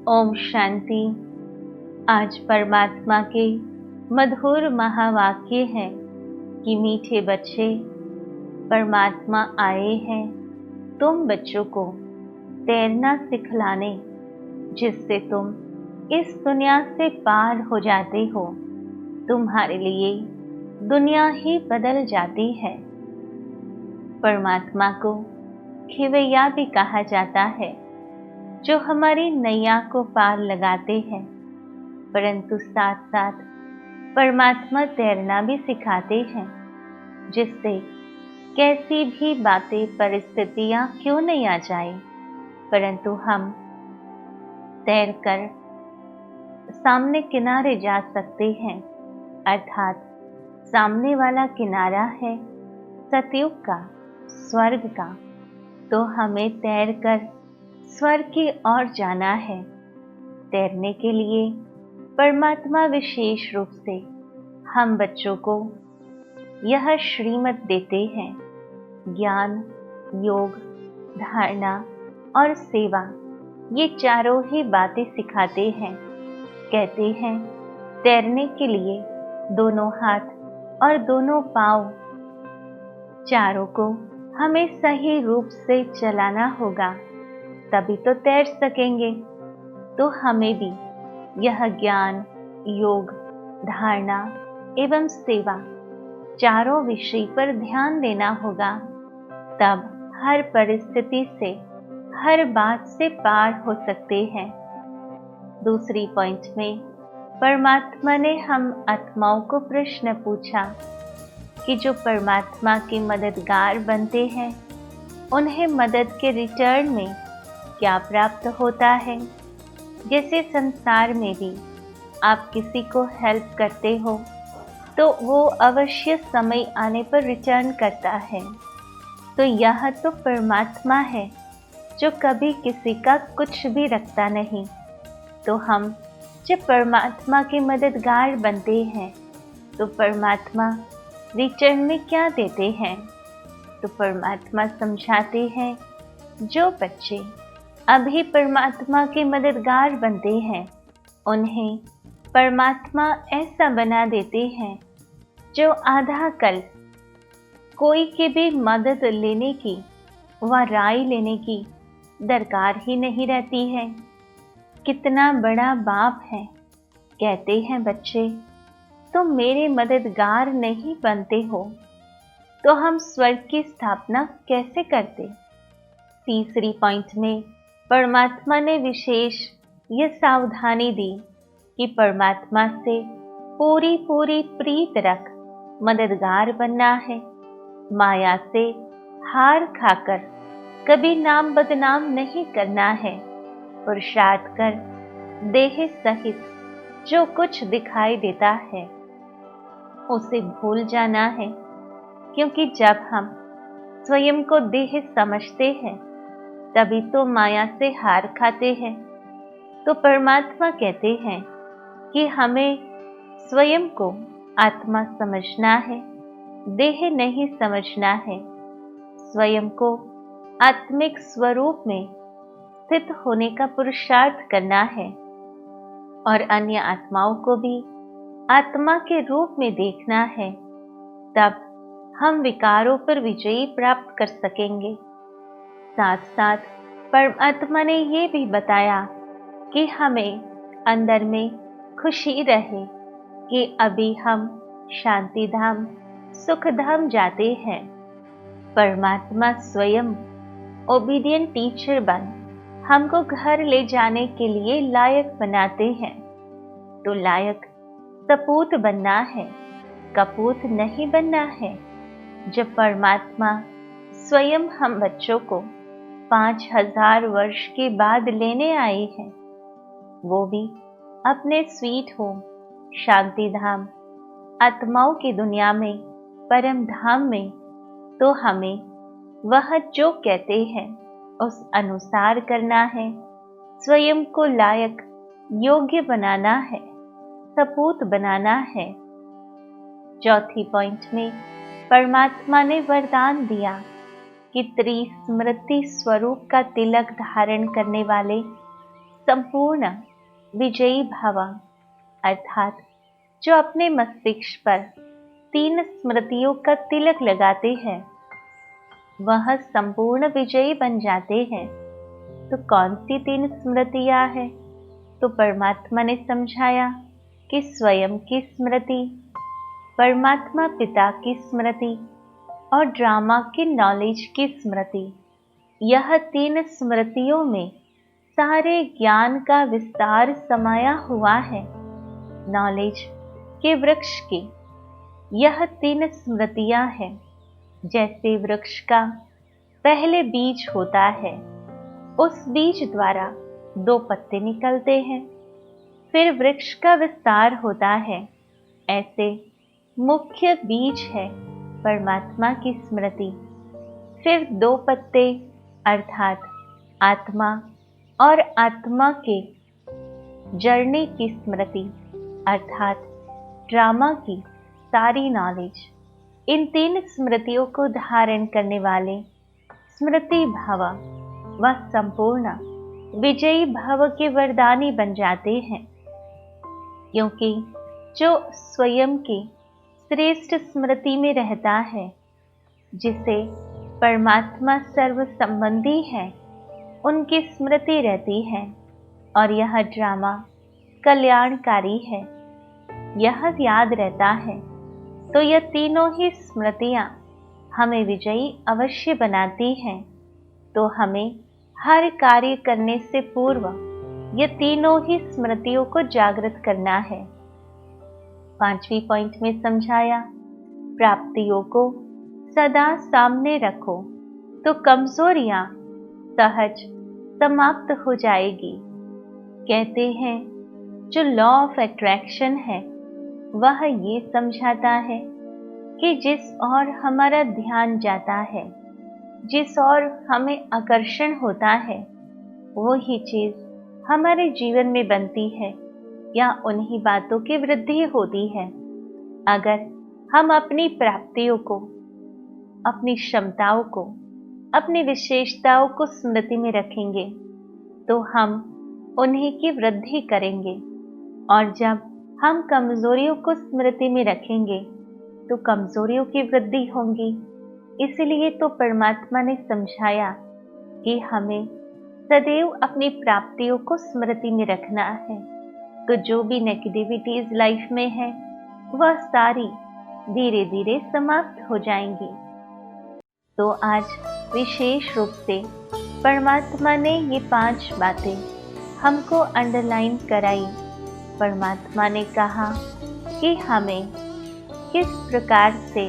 ओम शांति। आज परमात्मा के मधुर महावाक्य है कि मीठे बच्चे, परमात्मा आए हैं तुम बच्चों को तैरना सिखलाने, जिससे तुम इस दुनिया से पार हो जाते हो। तुम्हारे लिए दुनिया ही बदल जाती है। परमात्मा को खिवैया भी कहा जाता है, जो हमारी नैया को पार लगाते हैं, परंतु साथ साथ परमात्मा तैरना भी सिखाते हैं, जिससे कैसी भी बातें परिस्थितियां क्यों नहीं आ जाए, परंतु हम तैरकर सामने किनारे जा सकते हैं। अर्थात सामने वाला किनारा है सतयुग का, स्वर्ग का। तो हमें तैरकर स्वर्ग की ओर जाना है। तैरने के लिए परमात्मा विशेष रूप से हम बच्चों को यह श्रीमत देते हैं। ज्ञान, योग, धारणा और सेवा, ये चारों ही बातें सिखाते हैं। कहते हैं तैरने के लिए दोनों हाथ और दोनों पांव, चारों को हमें सही रूप से चलाना होगा, तभी तो तैर सकेंगे। तो हमें भी यह ज्ञान, योग, धारणा एवं सेवा चारों विषय पर ध्यान देना होगा। तब हर परिस्थिति से, हर बात से पार हो सकते हैं। दूसरी पॉइंट में परमात्मा ने हम आत्माओं को प्रश्न पूछा कि जो परमात्मा के मददगार बनते हैं, उन्हें मदद के रिटर्न में क्या प्राप्त होता है। जैसे संसार में भी आप किसी को हेल्प करते हो तो वो अवश्य समय आने पर रिटर्न करता है। तो यह तो परमात्मा है जो कभी किसी का कुछ भी रखता नहीं। तो हम जब परमात्मा के मददगार बनते हैं तो परमात्मा रिटर्न में क्या देते हैं। तो परमात्मा समझाते हैं, जो बच्चे अभी परमात्मा के मददगार बनते हैं, उन्हें परमात्मा ऐसा बना देते हैं जो आधा कल कोई की भी मदद लेने की व राय लेने की दरकार ही नहीं रहती है। कितना बड़ा बाप है। कहते हैं बच्चे, तुम मेरे मददगार नहीं बनते हो तो हम स्वर्ग की स्थापना कैसे करते। तीसरी पॉइंट में परमात्मा ने विशेष ये सावधानी दी कि परमात्मा से पूरी पूरी प्रीत रख मददगार बनना है। माया से हार खाकर कभी नाम बदनाम नहीं करना है। पुरुषार्थ कर देह सहित जो कुछ दिखाई देता है उसे भूल जाना है, क्योंकि जब हम स्वयं को देह समझते हैं तभी तो माया से हार खाते हैं। तो परमात्मा कहते हैं कि हमें स्वयं को आत्मा समझना है, देह नहीं समझना है। स्वयं को आत्मिक स्वरूप में स्थित होने का पुरुषार्थ करना है और अन्य आत्माओं को भी आत्मा के रूप में देखना है। तब हम विकारों पर विजय प्राप्त कर सकेंगे। साथ साथ परमात्मा ने ये भी बताया कि हमें अंदर में खुशी रहे कि अभी हम शांति धाम, सुख धाम जाते हैं। परमात्मा स्वयं ओबीडियंट टीचर बन हमको घर ले जाने के लिए लायक बनाते हैं। तो लायक सपूत बनना है, कपूत नहीं बनना है। जब परमात्मा स्वयं हम बच्चों को 5000 वर्ष के बाद लेने आए हैं, वो भी अपने स्वीट होम शांति धाम, आत्माओं की दुनिया में, परम धाम में, तो हमें वह जो कहते हैं उस अनुसार करना है। स्वयं को लायक, योग्य बनाना है, सपूत बनाना है। चौथी पॉइंट में परमात्मा ने वरदान दिया कि त्रिस्मृति स्वरूप का तिलक धारण करने वाले संपूर्ण विजयी भव, अर्थात जो अपने मस्तिष्क पर 3 स्मृतियों का तिलक लगाते हैं वह संपूर्ण विजयी बन जाते हैं। तो कौन सी 3 स्मृतियां हैं? तो परमात्मा ने समझाया कि स्वयं की स्मृति, परमात्मा पिता की स्मृति और ड्रामा की नॉलेज की स्मृति। यह 3 स्मृतियों में सारे ज्ञान का विस्तार समाया हुआ है। नॉलेज के वृक्ष की यह 3 स्मृतियां हैं। जैसे वृक्ष का पहले बीज होता है, उस बीज द्वारा 2 पत्ते निकलते हैं, फिर वृक्ष का विस्तार होता है। ऐसे मुख्य बीज है परमात्मा की स्मृति, फिर 2 पत्ते अर्थात आत्मा और आत्मा के जर्नी की स्मृति अर्थात ड्रामा की सारी नॉलेज। इन 3 स्मृतियों को धारण करने वाले स्मृति भव व संपूर्ण विजयी भव के वरदानी बन जाते हैं, क्योंकि जो स्वयं की श्रेष्ठ स्मृति में रहता है, जिसे परमात्मा सर्व संबंधी है, उनकी स्मृति रहती है और यह ड्रामा कल्याणकारी है, यह याद रहता है। तो यह तीनों ही स्मृतियां हमें विजयी अवश्य बनाती हैं। तो हमें हर कार्य करने से पूर्व ये तीनों ही स्मृतियों को जागृत करना है। 5वीं पॉइंट में समझाया, प्राप्तियों को सदा सामने रखो तो कमजोरियां सहज समाप्त हो जाएगी। कहते हैं जो लॉ ऑफ अट्रैक्शन है वह ये समझाता है कि जिस ओर हमारा ध्यान जाता है, जिस ओर हमें आकर्षण होता है, वो ही चीज हमारे जीवन में बनती है या उन्हीं बातों की वृद्धि होती है। अगर हम अपनी प्राप्तियों को, अपनी क्षमताओं को, अपनी विशेषताओं को स्मृति में रखेंगे तो हम उन्हीं की वृद्धि करेंगे, और जब हम कमजोरियों को स्मृति में रखेंगे तो कमजोरियों की वृद्धि होगी। इसलिए तो परमात्मा ने समझाया कि हमें सदैव अपनी प्राप्तियों को स्मृति में रखना है। तो जो भी नेगेटिविटीज लाइफ में है वह सारी धीरे धीरे समाप्त हो जाएंगी। तो आज विशेष रूप से परमात्मा ने ये 5 बातें हमको अंडरलाइन कराई। परमात्मा ने कहा कि हमें किस प्रकार से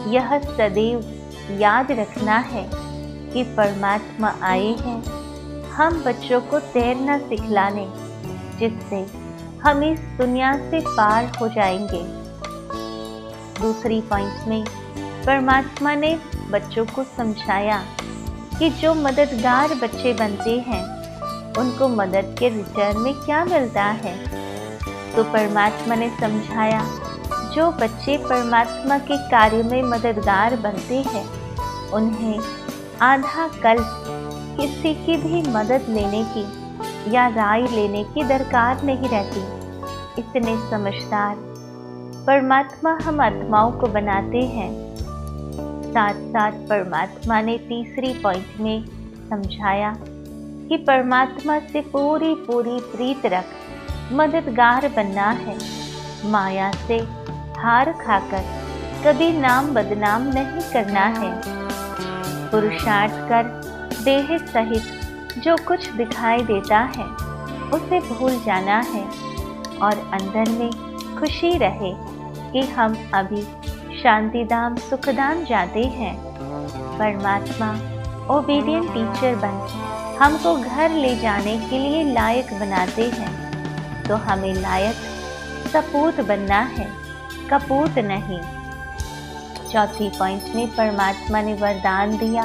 यह सदैव याद रखना है कि परमात्मा आए हैं हम बच्चों को तैरना सिखलाने, जिससे हम इस दुनिया से पार हो जाएंगे। दूसरी पॉइंट में परमात्मा ने बच्चों को समझाया कि जो मददगार बच्चे बनते हैं उनको मदद के रिटर्न में क्या मिलता है। तो परमात्मा ने समझाया जो बच्चे परमात्मा के कार्य में मददगार बनते हैं उन्हें आधा कल्प किसी की भी मदद लेने की या राय लेने की दरकार नहीं रहती। इतने समझदार परमात्मा हम आत्माओं को बनाते हैं। साथ साथ परमात्मा ने तीसरी पॉइंट में समझाया कि परमात्मा से पूरी पूरी प्रीत रख मददगार बनना है। माया से हार खाकर कभी नाम बदनाम नहीं करना है। पुरुषार्थ कर देह सहित जो कुछ दिखाई देता है उसे भूल जाना है और अंदर में खुशी रहे कि हम अभी शांतिधाम सुखधाम जाते हैं। परमात्मा ओबीडियंट टीचर बन हमको घर ले जाने के लिए लायक बनाते हैं। तो हमें लायक सपूत बनना है, कपूत नहीं। चौथी पॉइंट में परमात्मा ने वरदान दिया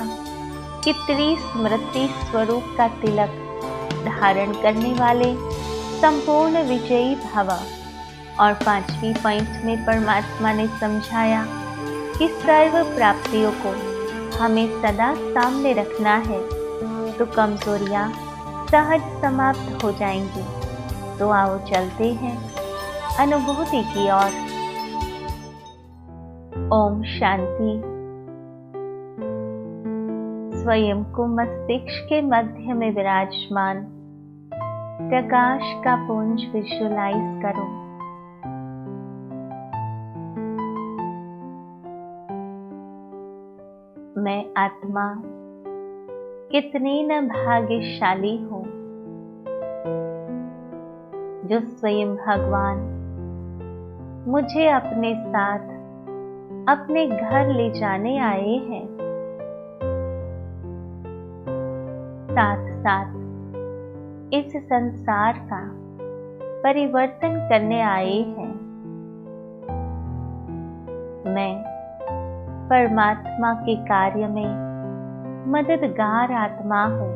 कि त्रिस्मृति स्वरूप का तिलक धारण करने वाले संपूर्ण विजयी भव। और 5वीं पॉइंट में परमात्मा ने समझाया कि सर्व प्राप्तियों को हमें सदा सामने रखना है। तो कमजोरियां सहज समाप्त हो जाएंगी। तो आओ चलते हैं अनुभूति की ओर। ओम शांति। स्वयं को मस्तिष्क के मध्य में विराजमान प्रकाश का पुंज विजुअलाइज करो। मैं आत्मा कितनी न भाग्यशाली हूँ जो स्वयं भगवान मुझे अपने साथ अपने घर ले जाने आए हैं। साथ साथ इस संसार का परिवर्तन करने आए हैं। मैं परमात्मा के कार्य में मददगार आत्मा हूँ।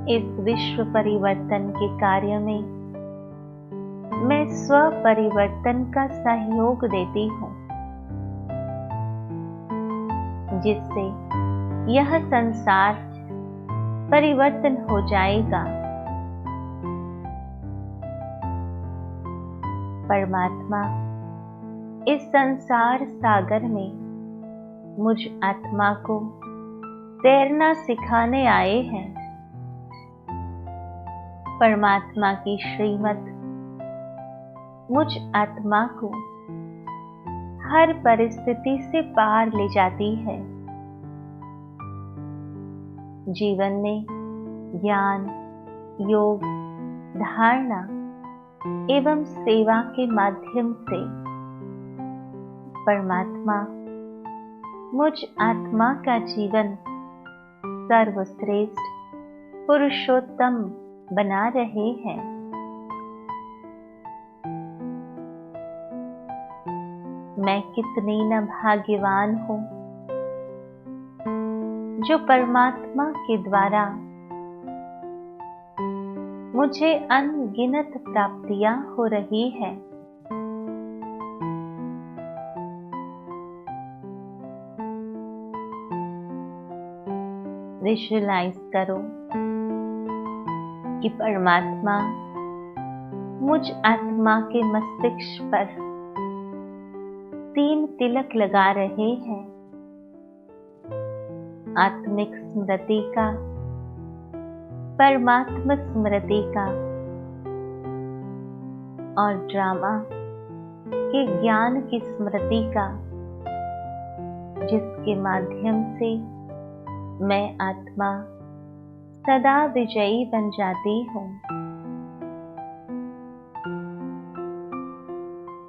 इस विश्व परिवर्तन के कार्य में मैं स्व परिवर्तन का सहयोग देती हूँ, जिससे यह संसार परिवर्तन हो जाएगा। परमात्मा इस संसार सागर में मुझ आत्मा को तैरना सिखाने आए हैं। परमात्मा की श्रीमत मुझ आत्मा को हर परिस्थिति से पार ले जाती है। जीवन में ज्ञान, योग, धारणा एवं सेवा के माध्यम से परमात्मा मुझ आत्मा का जीवन सर्वश्रेष्ठ पुरुषोत्तम बना रहे हैं। मैं कितनी न भाग्यवान हूँ जो परमात्मा के द्वारा मुझे अनगिनत प्राप्तियां हो रही है। विजुअलाइज करो कि परमात्मा मुझ आत्मा के मस्तिष्क पर 3 तिलक लगा रहे हैं। आत्मिक स्मृति का, परमात्मा स्मृति का और ड्रामा के ज्ञान की स्मृति का, जिसके माध्यम से मैं आत्मा सदा विजयी बन जाती हूँ।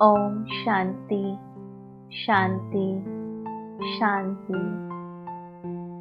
ओम शांति शांति शांति।